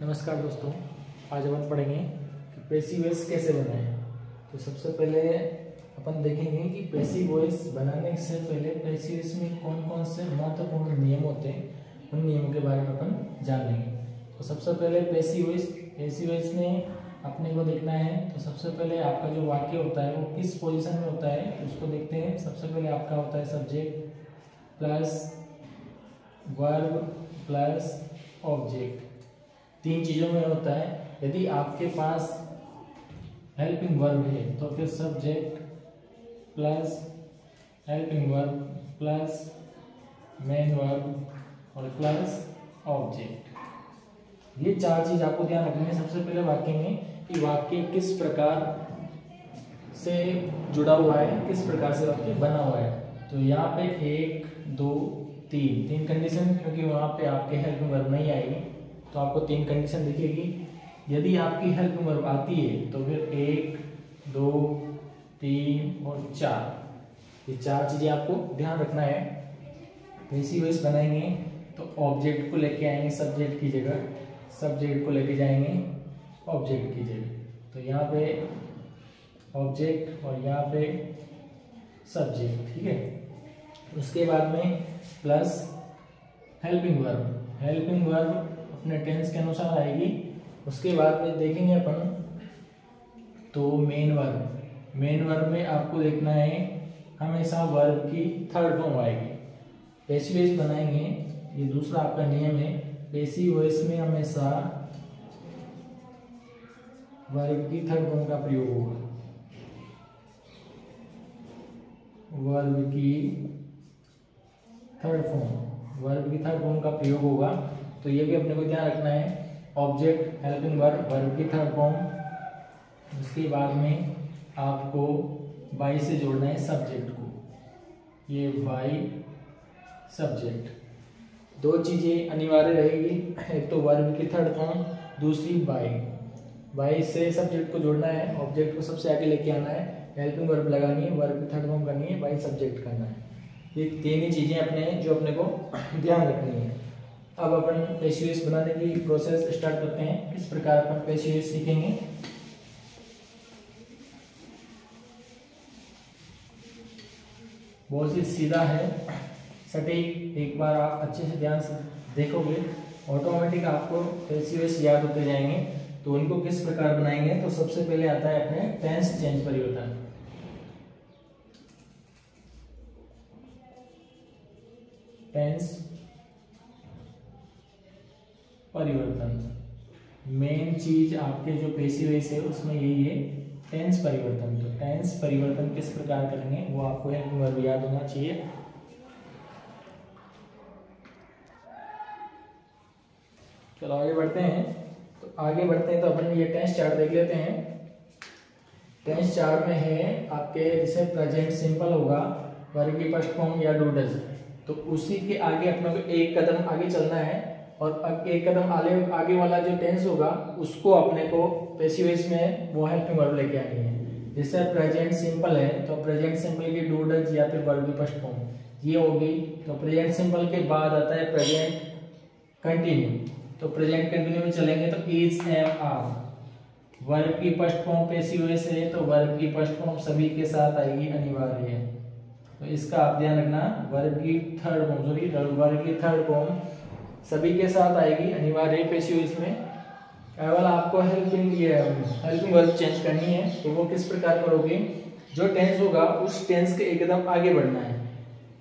नमस्कार दोस्तों, आज अपन पढ़ेंगे कि पैसिव वॉइस कैसे बनाएं। तो सबसे पहले अपन देखेंगे कि पैसिव वॉइस बनाने से पहले पैसिव वॉइस में कौन कौन से महत्वपूर्ण नियम होते हैं, उन नियमों के बारे में अपन जानेंगे। तो सबसे पहले पैसिव वॉइस में अपने को देखना है। तो सबसे पहले आपका जो वाक्य होता है वो किस पोजीशन में होता है, तो उसको देखते हैं। सबसे पहले आपका होता है subject plus verb plus object, तीन चीज़ों में होता है। यदि आपके पास हेल्पिंग वर्ब है तो फिर subject plus helping verb plus main verb और प्लस ऑब्जेक्ट। ये चार चीज आपको ध्यान रखनी है सबसे पहले वाक्य में, कि वाक्य किस प्रकार से जुड़ा हुआ है, किस प्रकार से वाक्य बना हुआ है। तो यहाँ पे 1 2 3 कंडीशन, क्योंकि वहाँ पे आपके हेल्पिंग वर्ब नहीं आएगी तो आपको 3 कंडीशन दिखेगी। यदि आपकी हेल्पिंग वर्ब आती है तो फिर 1 2 3 और 4, ये चार चीजें आपको ध्यान रखना है। पैसिव वॉइस बनाएंगे तो ऑब्जेक्ट को लेके आएंगे सब्जेक्ट की जगह, सब्जेक्ट को लेके जाएंगे ऑब्जेक्ट की जगह। तो यहाँ पे ऑब्जेक्ट और यहाँ पे सब्जेक्ट, ठीक है। उसके बाद में प्लस हेल्पिंग वर्ब अपने टेंस के अनुसार आएगी। उसके बाद में देखेंगे अपन तो मेन वर्ब में आपको देखना है हमेशा वर्ब की थर्ड फॉर्म आएगी। पैसिव वॉइस बनाएंगे, ये दूसरा आपका नियम है। पैसिव वॉइस में हमेशा वर्ब की थर्ड फॉर्म का प्रयोग होगा, वर्ब की थर्ड फॉर्म का प्रयोग होगा। तो ये भी अपने को ध्यान रखना है। ऑब्जेक्ट हेल्पिंग वर्ब की थर्ड फॉर्म, उसके बाद में आपको बाई से जोड़ना है सब्जेक्ट को, ये बाई सब्जेक्ट। दो चीजें अनिवार्य रहेगी, एक तो वर्ब की थर्ड फॉर्म, दूसरी बाई से सब्जेक्ट को जोड़ना है, ऑब्जेक्ट को सबसे आगे लेके आना है, हेल्पिंग वर्ब लगानी है, वर्ब की थर्ड फॉर्म करनी है, बाई सब्जेक्ट करना है। ये तीन ही चीजें जो अपने को ध्यान रखनी है। अब अपन पैसिव वॉइस बनाने की प्रोसेस स्टार्ट करते हैं। किस प्रकार अपन पैसिव वॉइस सीखेंगे। बहुत ही सीधा है, सटीक। एक बार आप अच्छे से ध्यान से देखोगे ऑटोमेटिक आपको पैसिव वॉइस याद होते जाएंगे। तो उनको किस प्रकार बनाएंगे, तो सबसे पहले आता है अपने टेंस चेंज परिवर्तन। टेंस परिवर्तन मेन चीज आपके जो पैसिव वॉइस है उसमें यही है, टेंस परिवर्तन। तो टेंस परिवर्तन किस प्रकार करेंगे वो आपको हेल्पिंग वर्ब याद होना चाहिए। चलो आगे बढ़ते हैं। तो अपन ये टेंस चार्ट देख लेते हैं। टेंस चार्ट में है आपके जैसे प्रेजेंट सिंपल होगा, वर्ब की फर्स्ट फॉर्म या डू डज, तो उसी के आगे अपने को एक कदम आगे चलना है और एक कदम आगे वाला जो टेंस होगा उसको अपने को पैसिव वॉइस में वो हेल्पिंग वर्ब लेके आनी है। जैसे प्रेजेंट सिंपल है तो प्रेजेंट सिंपल की डू डज या फिर वर्ब की फर्स्ट फॉर्म ये होगी। तो प्रेजेंट सिंपल के बाद आता है प्रेजेंट कंटिन्यू। तो प्रेजेंट कंटिन्यू में चलेंगे तो इज एम आर, वर्ब की फर्स्ट फॉर्म पैसिव वॉइस है तो वर्ब की फर्स्ट फॉर्म सभी के साथ आएगी, अनिवार्य है। तो इसका आप ध्यान रखना, वर्ब की थर्ड फॉर्म सभी के साथ आएगी, अनिवार्य है पैसिव वॉइस में। केवल आपको हेल्पिंग वर्ब चेंज करनी है। तो वो किस प्रकार करोगे, जो टेंस होगा उस टेंस के एकदम आगे बढ़ना है,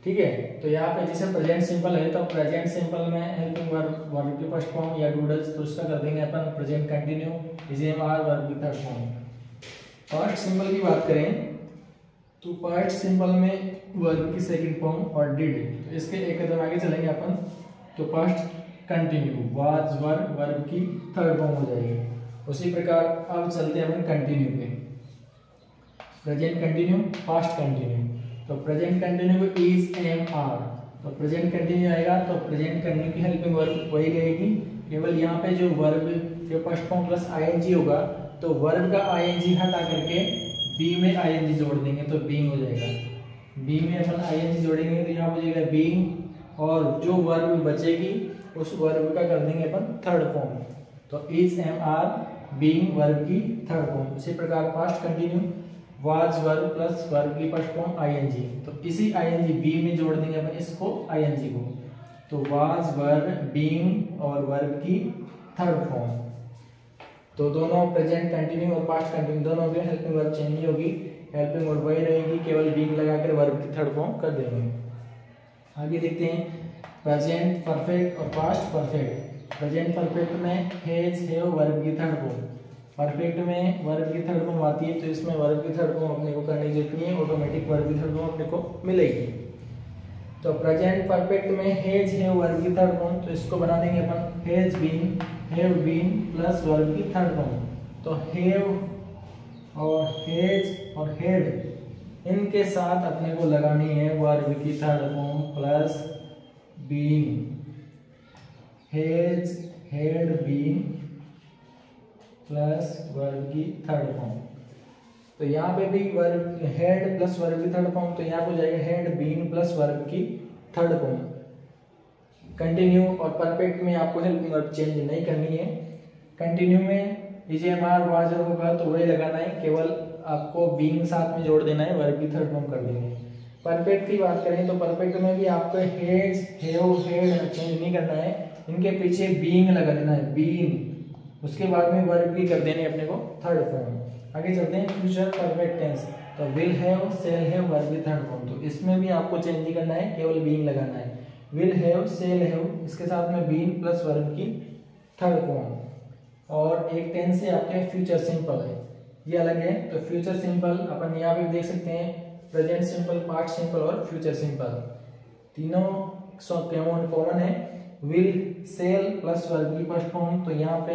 ठीक है। तो यहाँ पे जैसे प्रेजेंट सिंपल है तो प्रेजेंट सिंपल में हेल्पिंग वर्ब की फर्स्ट फॉर्म या डू डज, तो उसका कर देंगे अपन present continue, is am are, verb की थर्ड फॉर्म। पार्ट सिंपल की बात करें तो पार्ट सिंपल में वर्ब की सेकंड फॉर्म और डिड, तो इसके एक कदम आगे चलेंगे अपन। तो पास्ट कंटिन्यू वाज वर्ब की थर्ड फॉर्म हो जाएगी। उसी प्रकार अब चलते हैं अपन कंटिन्यू पे। Present continue, past continue. तो प्रेजेंट कंटिन्यू को इज एम आर, तो प्रेजेंट कंटिन्यू आएगा तो प्रेजेंट कंटिन्यू की हेल्पिंग वर्ब वही रहेगी। केवल यहाँ पे जो वर्ब के फर्स्ट फॉर्म प्लस आईएनजी होगा तो वर्ब का आईएनजी हटा करके बी में आईएनजी जोड़ देंगे तो बीइंग हो जाएगा। बी में अपन आईएनजी जोड़ेंगे तो यहाँ हो जाएगा बीइंग, और जो वर्ब बचेगी उस वर्ब का कर देंगे अपन थर्ड फॉर्म। तो is am are being verb की थर्ड फॉर्म। इसी प्रकार past continue was verb plus verb की फर्स्ट फॉर्म आईएनजी, तो इसी आईएनजी बी में जोड़ देंगे अपन इसको आईएनजी को, तो वाज वर्ब बीइंग और वर्ब की थर्ड फॉर्म। तो दोनों प्रेजेंट कंटिन्यू और पास्ट कंटिन्यू दोनों के हेल्पिंग वर्ब चेंज नहीं होगी, हेल्पिंग वर्ब वही रहेगी, केवल बीइंग लगाकर वर्ब की थर्ड फॉर्म कर देंगे। आगे देखते हैं प्रेजेंट परफेक्ट और पास्ट परफेक्ट। प्रेजेंट परफेक्ट में हैज हैव वर्ब की थर्ड फॉर्म, परफेक्ट में वर्ब की थर्ड फॉर्म आती है, तो इसमें वर्ब की थर्ड फॉर्म अपने को करने की जरूरत नहीं है, ऑटोमेटिक वर्ब की थर्ड फॉर्म अपने को मिलेगी। तो प्रेजेंट परफेक्ट में हैज हैव वर्ब की थर्ड फॉर्म, तो इसको बना देंगे अपन has been have been plus verb की थर्ड फॉर्म। तो हैव और हैज और हैड इनके साथ अपने को लगानी है वर्ब की third form plus being, has had been plus verb की थर्ड फॉर्म। तो यहाँ पे भी वर्ब हैड प्लस वर्ब की थर्ड फॉर्म, तो यहाँ पे हो जाएगा हैड बीन प्लस वर्ब की थर्ड फॉर्म। कंटिन्यू और परफेक्ट में आपको हेल्पिंग वर्ब चेंज नहीं करनी है। कंटिन्यू में इज एम आर वाज होगा तो वही लगाना है, केवल आपको बीइंग साथ में जोड़ देना है, वर्ब की थर्ड फॉर्म कर देंगे। परफेक्ट की बात करें तो परफेक्ट में भी आपको हैज हैव हैड चेंज नहीं करना है, इनके पीछे बीइंग लगा देना है, बीइंग, उसके बाद में वर्ब की कर देने अपने को थर्ड फॉर्म। आगे चलते हैं फ्यूचर परफेक्ट टेंस। तो will have shall have verb की थर्ड फॉर्म, तो इसमें भी आपको चेंज नहीं करना है, केवल बीइंग लगाना है। विल हैव सेल हैव इसके साथ में बीइंग प्लस वर्ब की थर्ड फॉर्म। और एक टेंस है आपके फ्यूचर सिंपल है, ये अलग है। तो फ्यूचर सिंपल अपन यहाँ पे देख सकते हैं प्रेजेंट सिंपल, पास्ट सिंपल और फ्यूचर सिंपल, तीनों कॉमन है। विल सेल प्लस वर्ब की फर्स्ट फॉर्म, तो यहाँ पे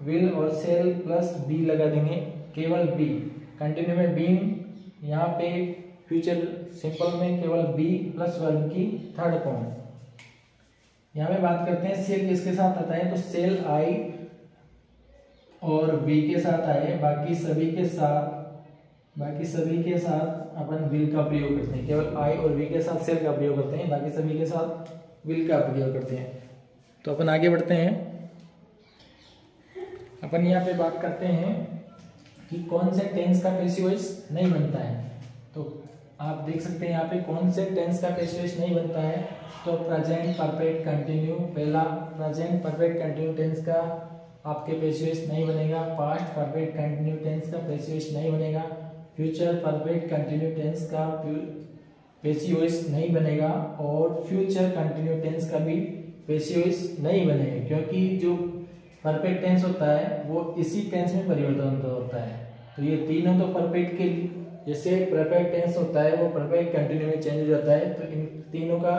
विल और सेल प्लस बी लगा देंगे, केवल बी। कंटिन्यू में बीइंग, यहाँ पे फ्यूचर सिंपल में केवल बी प्लस वर्ब की थर्ड फॉर्म। यहाँ पे बात करते हैं सेल किसके साथ आता है, तो सेल आई और बी के साथ आए, बाकी सभी के साथ अपन विल का प्रयोग करते हैं, केवल आई और बी के साथ सेल का प्रयोग करते हैं, बाकी सभी के साथ विल का प्रयोग करते हैं। तो अपन आगे बढ़ते हैं, अपन यहाँ पे बात करते हैं कि कौन से टेंस का पैसिव वॉइस नहीं बनता है। तो आप देख सकते हैं यहाँ पे कौन से टेंस का पैसिव वॉइस नहीं बनता है, तो प्रेजेंट परफेक्ट कंटिन्यू, पहला प्रेजेंट परफेक्ट कंटिन्यू टेंस का आपके पैसिव वॉइस नहीं बनेगा, पास्ट परफेक्ट कंटिन्यू टेंस का पैसिव वॉइस नहीं बनेगा, फ्यूचर परफेक्ट कंटिन्यू टेंस का पैसिव वॉइस नहीं बनेगा, और फ्यूचर कंटिन्यू टेंस का भी पैसिव वॉइस नहीं बनेगा, क्योंकि जो परफेक्ट टेंस होता है वो इसी टेंस में परिवर्तन होता है। तो ये तीनों तो परफेक्ट के, जैसे परफेक्ट टेंस होता है वो परफेक्ट कंटिन्यू में चेंज हो जाता है, तो इन तीनों का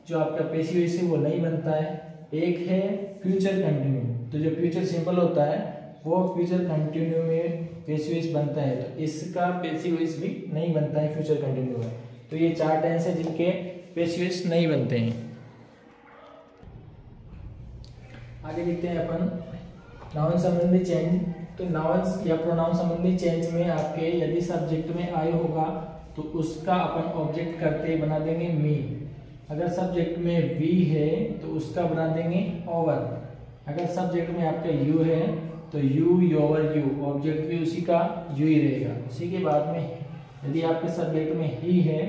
जो आपका पैसिव वॉइस है वो नहीं बनता है। एक है फ्यूचर कंटिन्यू, तो जो फ्यूचर सिंपल होता है वो फ्यूचर कंटिन्यू में पैसिव वॉइस बनता है, तो इसका पैसिव वॉइस भी नहीं बनता है फ्यूचर कंटिन्यू में। तो ये चार टेंस है जिनके पैसिव वॉइस नहीं बनते हैं। आगे देखते हैं अपन नाउन संबंधी चेंज। तो नाउन्स या प्रोनाउन संबंधी चेंज में आपके यदि सब्जेक्ट में आई होगा तो उसका अपन ऑब्जेक्ट करते बना देंगे मी, अगर सब्जेक्ट में वी है तो उसका बना देंगे ओवर, अगर सब्जेक्ट में आपका यू है तो यू योवर यू, ऑब्जेक्ट भी उसी का यू ही रहेगा। उसी के बाद में यदि आपके सब्जेक्ट में ही है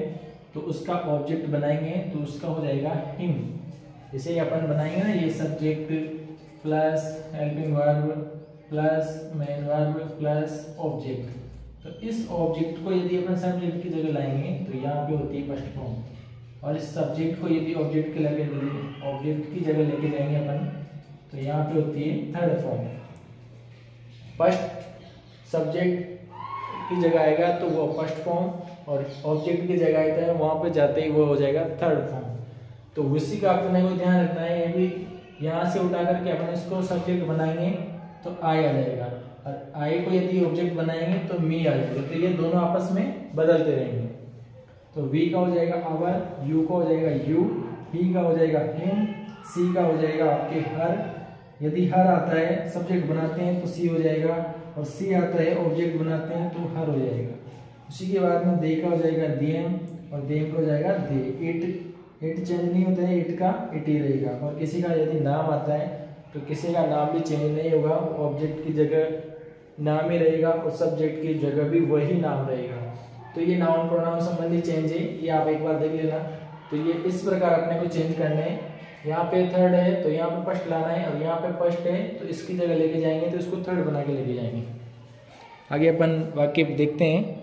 तो उसका ऑब्जेक्ट बनाएंगे तो उसका हो जाएगा हिम। जैसे अपन बनाएंगे ना, ये subject plus helping verb plus main verb plus object, तो इस ऑब्जेक्ट को यदि अपन सब्जेक्ट की जगह लाएंगे तो यहाँ पे होती है फर्स्ट फॉर्म, और इस सब्जेक्ट को यदि ऑब्जेक्ट की जगह लेके जाएंगे अपन तो यहाँ पे होती है थर्ड फॉर्म। फर्स्ट सब्जेक्ट की जगह आएगा तो वो फर्स्ट फॉर्म, और ऑब्जेक्ट की जगह आता है वहाँ पे जाते ही वो हो जाएगा थर्ड फॉर्म। तो उसी का अपने को ध्यान रखना है, ये भी यहाँ से उठा करके अपन इसको सब्जेक्ट बनाएंगे तो आई आ जाएगा, और आई को यदि ऑब्जेक्ट बनाएंगे तो मी आ जाएगा, तो ये दोनों आपस में बदलते रहेंगे। तो वी का हो जाएगा आवर, यू का हो जाएगा यू, ही का हो जाएगा हिम, सी का हो जाएगा आपके हर, यदि हर आता है सब्जेक्ट बनाते हैं तो सी हो जाएगा, और सी आता है ऑब्जेक्ट बनाते हैं तो हर हो जाएगा। उसी के बाद में दे का हो जाएगा देम, और देम का हो जाएगा दे। इट चेंज नहीं होता है, इट का इट ही रहेगा। और किसी का यदि नाम आता है तो किसी का नाम भी चेंज नहीं होगा, ऑब्जेक्ट की जगह नाम ही रहेगा और सब्जेक्ट की जगह भी वही नाम रहेगा। तो ये नाउन प्रोनाउन संबंधी चेंज है, ये आप एक बार देख लेना। तो ये इस प्रकार अपने को चेंज करने हैं। यहाँ पे थर्ड है तो यहाँ पे फर्स्ट लाना है, और यहाँ पे फर्स्ट है तो इसकी जगह लेके जाएंगे तो इसको थर्ड बना के लेके जाएंगे। आगे अपन वाक्य देखते हैं।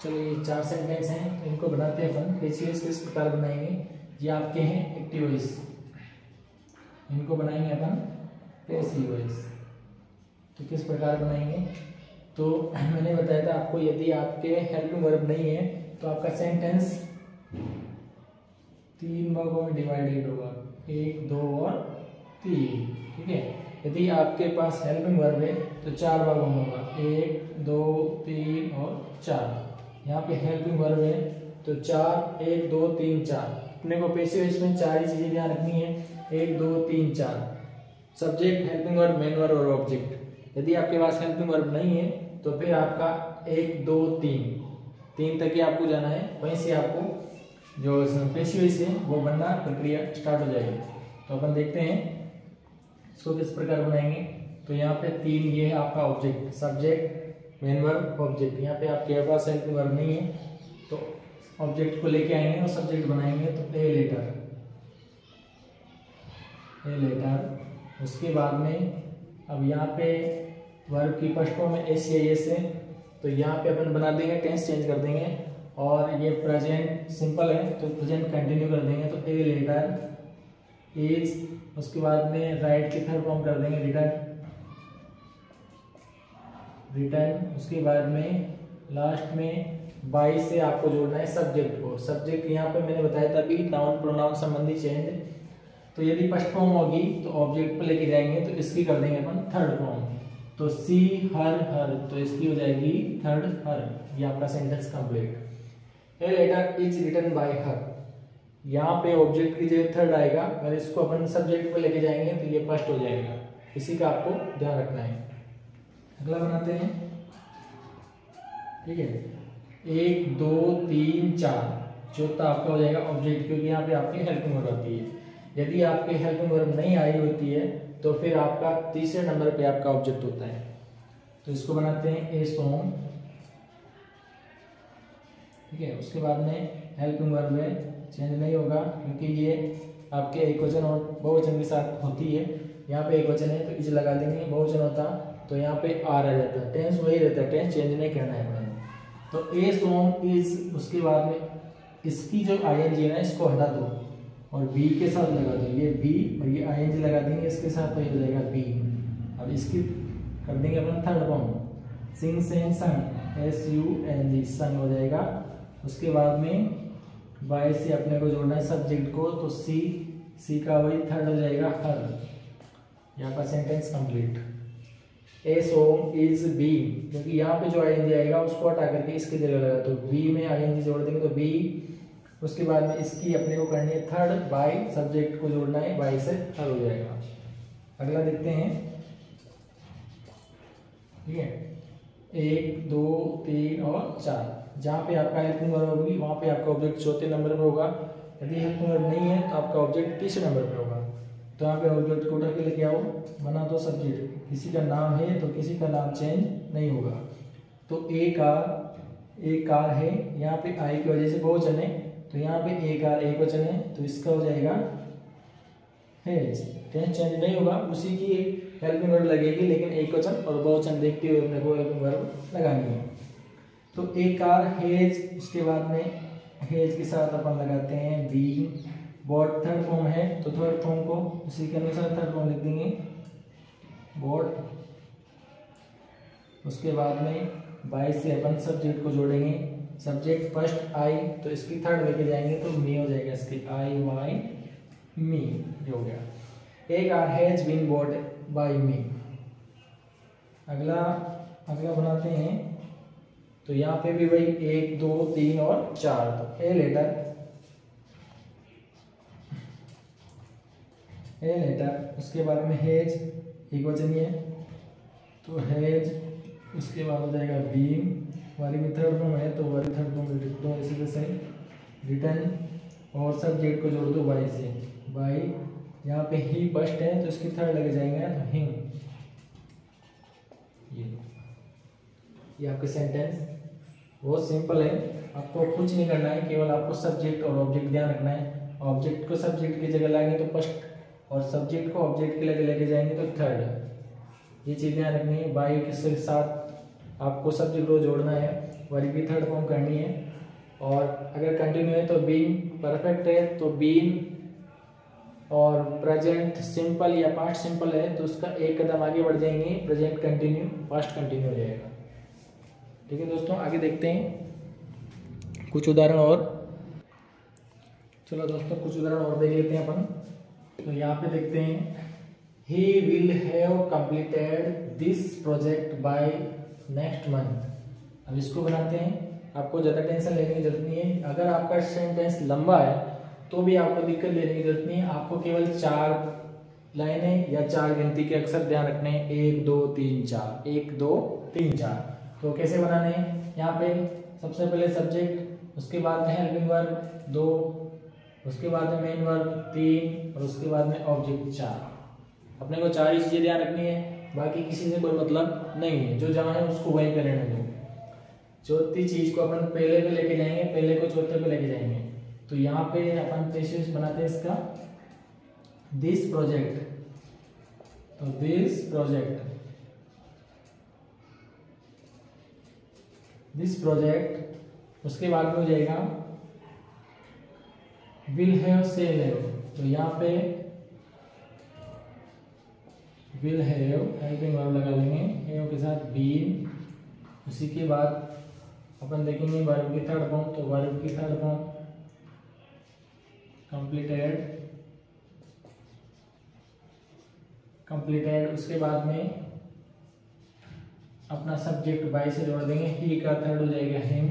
चलो ये 4 सेंटेंस हैं, इनको बनाते हैं अपन। पेसिव वॉइस किस प्रकार बनाएंगे, ये आपके हैं एक्टिव वॉइस, इनको बनाएंगे अपन पेसिव वॉइस। तो किस प्रकार बनाएंगे, तो मैंने बताया था आपको, यदि आपके हेल्पिंग वर्ब नहीं है तो आपका सेंटेंस 3 भागों में डिवाइडेड होगा, 1, 2 और 3, ठीक है। यदि आपके पास हेल्पिंग वर्ब है तो 4 भागों में होगा, 1, 2, 3 और 4। यहाँ पे हेल्पिंग वर्ब है तो 4, 1, 2, 3, 4। अपने को पेसिव वॉइस में 4 ही चीजें ध्यान रखनी है, 1, 2, 3, 4। Subject, helping verb, main verb और ऑब्जेक्ट। यदि आपके पास हेल्पिंग वर्ब नहीं है तो फिर आपका 1, 2, 3 तक ही आपको जाना है, वहीं से आपको जो पेसिव वॉइस है वो बनना प्रक्रिया स्टार्ट हो जाएगी। तो अपन देखते हैं इसको किस प्रकार बनाएंगे। तो यहाँ पे 3 ये है आपका object, subject, main verb, object. यहाँ पे आपके पास हेल्पिंग वर्ब नहीं है तो ऑब्जेक्ट को लेके आएंगे और सब्जेक्ट बनाएंगे। तो ए लेटर, उसके बाद में अब यहाँ पे वर्ब की फर्स्ट फॉर्म में एस या एस है तो यहाँ पे अपन बना देंगे, टेंस चेंज कर देंगे। और ये प्रेजेंट सिंपल है तो प्रेजेंट कंटिन्यू कर देंगे। तो ए लेटर इज, उसके बाद में राइट की थर्ड फॉर्म कर देंगे रिटर्न। उसके बाद में लास्ट में बाई से आपको जोड़ना है सब्जेक्ट को। सब्जेक्ट यहाँ पे मैंने बताया था अभी नाउन प्रोनाउन संबंधी चेंज। तो यदि फर्स्ट फॉर्म होगी तो ऑब्जेक्ट पे लेके जाएंगे तो इसकी कर देंगे अपन थर्ड फॉर्म। तो सी हर, तो इसकी हो जाएगी थर्ड हर। ये आपका sentence complete. A letter is written by her, यहाँ पे ऑब्जेक्ट की जगह थर्ड आएगा, अगर इसको अपन सब्जेक्ट पे लेके जाएंगे तो ये फर्स्ट हो जाएगा। इसी का आपको ध्यान रखना है। अगला बनाते हैं, ठीक है। 1, 2, 3, 4 चौथा आपका हो जाएगा ऑब्जेक्ट, क्योंकि यहाँ पे आपकी हेल्पिंग वर्ब आती है। यदि आपके हेल्पिंग वर्ब नहीं आई होती है तो फिर आपका तीसरे नंबर पे आपका ऑब्जेक्ट होता है। तो इसको बनाते हैं ए सॉन्ग, ठीक है। उसके बाद में हेल्पिंग वर्ब में चेंज नहीं होगा क्योंकि ये आपके एक वचन और बहुवचन के साथ होती है। यहाँ पे एक वचन है तो इज लगा देंगे, बहुवचन होता तो यहाँ पे आर आ जाता है। टेंस वही रहता है, टेंस चेंज नहीं करना है। तो ए सॉन्ग इज, उसके बाद में इसकी जो आईएनजी है ना इसको हटा दो और बी के साथ लगा दो। ये बी और ये आईएनजी लगा देंगे इसके साथ तो ये हो जाएगा बी। अब इसकी कर देंगे अपन थर्ड फॉर्म, सिंग सेंग संग, SUNG संग हो जाएगा। उसके बाद में बाय से अपने को जोड़ना है सब्जेक्ट को, तो सी का वही थर्ड हो जाएगा हर। यहाँ का sentence complete. A song is be, क्योंकि यहाँ पे जो आईएनजी आएगा उसको हटा करके इसकी जगह लगा, तो बी में आईएनजी जोड़ देंगे तो बी। उसके बाद में इसकी अपने को करनी है थर्ड, बाय सब्जेक्ट को जोड़ना है, बाय से थर्ड हो जाएगा। अगला देखते हैं, ठीक है। 1, 2, 3 और 4 जहाँ पे आपका हेल्पिंग वर्ब होगी वहाँ पे आपका ऑब्जेक्ट चौथे नंबर पे होगा। यदि हेल्पिंग वर्ब नहीं है तो आपका ऑब्जेक्ट तीसरे नंबर पे होगा। तो यहाँ पे ऑब्जेक्ट को उठा के लेके आओ, बना दो सब्जेक्ट। किसी का नाम है तो किसी का नाम चेंज नहीं होगा। तो एक कार है, यहाँ पे आई की वजह से बहुवचन है तो यहाँ पे एक कार एक वचन है तो इसका हो जाएगा हैज। टेंस चेंज नहीं होगा, उसी की हेल्पिंग वर्ब लगेगी लेकिन एक वचन और बहुवचन देखते हुए अपने को हेल्पिंग वर्ब लगानी है। तो एक कार हैज, उसके बाद में हैज के साथ अपन लगाते हैं बीइंग। बॉट थर्ड फॉर्म है तो थर्ड फॉर्म को उसी के अनुसार थर्ड फॉर्म लिख देंगे बॉट। उसके बाद में बाय से अपन सब्जेक्ट को जोड़ेंगे। सब्जेक्ट फर्स्ट आई तो इसकी थर्ड लेके जाएंगे तो मी हो जाएगा इसकी, IY मी, ये हो गया। एक आर has been bought by me. अगला बनाते हैं, तो यहाँ पे भी वही 1, 2, 3 और 4। तो ए लेटर, उसके बाद में हैज एक वचन है तो हैज, उसके बाद हो जाएगा बीइंग, वाली में थर्ड फॉर्म है तो वाली थर्ड फॉर्म लिख दो इसी तरह से रिटर्न, और सब्जेक्ट को जोड़ दो बाय से, बाय यहाँ पे ही फर्स्ट है तो इसकी थर्ड लगे जाएंगे तो हिम। ये आपके सेंटेंस बहुत सिंपल है, आपको कुछ नहीं करना है, केवल आपको सब्जेक्ट और ऑब्जेक्ट ध्यान रखना है। ऑब्जेक्ट को सब्जेक्ट की जगह लाएंगे तो फर्स्ट, और सब्जेक्ट को ऑब्जेक्ट की जगह लेके जाएंगे तो थर्ड। ये चीज़ ध्यान रखनी है। बाई के साथ आपको सब्जेक्ट को जोड़ना है, वर्ब की थर्ड फॉर्म करनी है। और अगर कंटिन्यू है तो बीइंग, परफेक्ट है तो बीइंग, और प्रेजेंट सिंपल या पास्ट सिंपल है तो उसका एक कदम आगे बढ़ जाएंगे, प्रेजेंट कंटिन्यू, पास्ट कंटिन्यू हो जाएगा। ठीक है दोस्तों, आगे देखते हैं कुछ उदाहरण और। चलो दोस्तों कुछ उदाहरण और देख लेते हैं अपन। तो यहाँ पे देखते हैं, he will have completed this project by next month. अब इसको बनाते हैं, आपको ज़्यादा टेंशन लेने की जरूरत नहीं है। अगर आपका सेंटेंस लंबा है तो भी आपको दिक्कत लेने की जरूरत नहीं है, आपको केवल 4 लाइनें या 4 गिनती के अक्षर ध्यान रखने हैं, 1 2 3 4, 1 2 3 4। तो कैसे बनाने हैं, यहाँ पे सबसे पहले सब्जेक्ट, उसके बाद में हेल्पिंग वर्ब 2, उसके बाद में मेन वर्ब 3, और उसके बाद में ऑब्जेक्ट 4। अपने को 4 ही चीजें ध्यान रखनी है, बाकी किसी से कोई मतलब नहीं है, जो जहाँ है उसको वहीं पे रहने दो। चौथी चीज को अपन पहले पे लेके जाएंगे, पहले को चौथे पे लेके जाएंगे। तो यहाँ पे अपन पेशेंस बनाते हैं इसका दिस प्रोजेक्ट, तो दिस प्रोजेक्ट, दिस प्रोजेक्ट। उसके बाद में हो जाएगा विल हैव सेल हैव, तो यहाँ पे विल हैव हेल्पिंग वर्ब लगा लेंगे, हैव के साथ बीन। उसी के बाद अपन देखेंगे वर्ब की थर्ड फॉर्म, तो वर्ब की थर्ड फॉर्म कंप्लीटेड, कंप्लीटेड। उसके बाद में अपना सब्जेक्ट बाय से जोड़ देंगे, ही का थर्ड हो जाएगा हिम।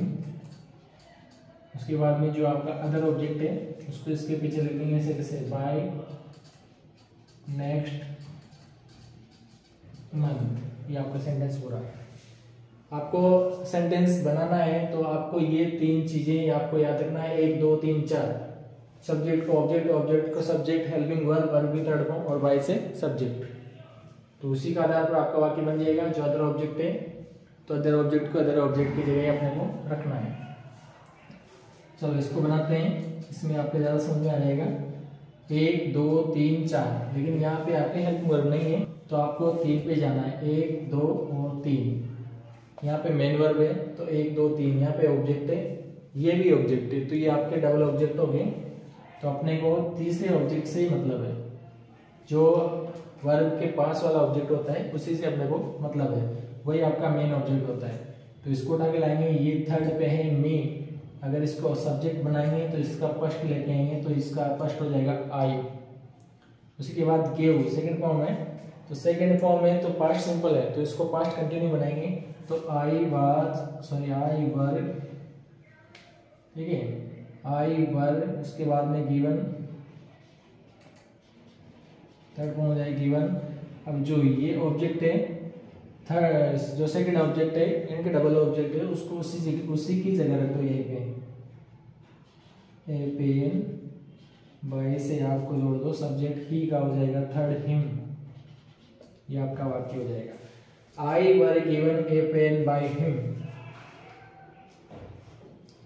उसके बाद में जो आपका अदर ऑब्जेक्ट है उसको इसके पीछे लिख देंगे ऐसे कैसे, बाय नेक्स्ट मंथ। ये आपका सेंटेंस पूरा। आपको सेंटेंस बनाना है तो आपको ये 3 चीजें आपको याद रखना है, 1 2 3 4। सब्जेक्ट को ऑब्जेक्ट, ऑब्जेक्ट को सब्जेक्ट, हेल्पिंग वर्ब, वर्ब की थर्ड फॉर्म, और बाय से सब्जेक्ट। तो उसी का आधार पर आपका वाक्य बन जाएगा। जो अदर ऑब्जेक्ट है तो अदर ऑब्जेक्ट को अदर ऑब्जेक्ट की जगह अपने को रखना है। चलो इसको बनाते हैं, इसमें आपको ज़्यादा समझ में आ जाएगा। 1 2 3 4, लेकिन यहाँ पे आपके हेल्पिंग वर्ब नहीं है तो आपको 3 पे जाना है, 1 2 और 3। यहाँ पे मेन वर्ब है तो 1 2 3, यहाँ पे ऑब्जेक्ट है, ये भी ऑब्जेक्ट है, तो ये आपके डबल ऑब्जेक्ट हो गए। तो अपने को तीसरे ऑब्जेक्ट से ही मतलब है, जो वर्ब के पास वाला ऑब्जेक्ट होता है उसी से अपने को मतलब है, वही आपका मेन ऑब्जेक्ट होता है। तो इसको उठा के लाएंगे, ये थर्ड पे है मी। अगर इसको सब्जेक्ट बनाएंगे तो इसका फर्स्ट लेके आएंगे तो इसका फर्स्ट हो जाएगा आई। उसी के बाद गेव सेकंड फॉर्म है, तो सेकंड फॉर्म है तो पास्ट सिंपल है तो इसको पास्ट कंटिन्यू बनाएंगे, तो आई वर, ठीक है, आई वर। उसके बाद में गिवन, थर्ड फॉर्म हो जाएगा गिवन। अब जो ये ऑब्जेक्ट है थर्ड, जो सेकंड ऑब्जेक्ट है, इनके डबल ऑब्जेक्ट है, उसको उसी की जगह रख दो, ये पेन बाय से आपको जोड़ दो, सब्जेक्ट ही का हो जाएगा थर्ड हिम। ये आपका वाक्य हो जाएगा, I were given a pen by him.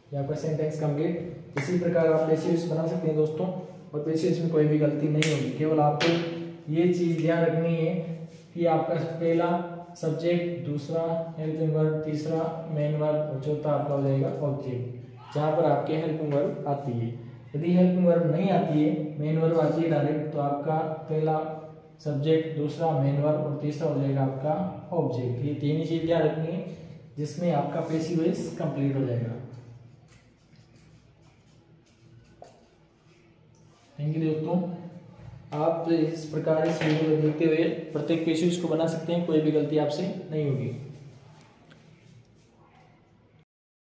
ये आपका सेंटेंस कंप्लीट। इसी प्रकार आप पैसिव्स बना सकते हैं दोस्तों, और पैसिव्स में कोई भी गलती नहीं होगी। केवल आपको ये चीज ध्यान रखनी है कि आपका पहला सब्जेक्ट, दूसरा हेल्पिंग वर्ब, तीसरा मेन वर्ब, और चौथा आपका हो जाएगा ऑब्जेक्ट, जहाँ पर आपके हेल्पिंग वर्ब आती है। यदि हेल्पिंग वर्ब नहीं आती है, मेन वर्ब आती है डायरेक्ट, तो आपका पहला सब्जेक्ट, दूसरा मेन वर्ब और तीसरा हो जाएगा आपका ऑब्जेक्ट। ये 3 ही चीज ध्यान रखनी है, जिसमें आपका पैसिव वॉइस कंप्लीट हो जाएगा। थैंक यू दोस्तों। आप इस प्रकार इस वीडियो को देखते हुए प्रत्येक पैसिव्स को बना सकते हैं, कोई भी गलती आपसे नहीं होगी।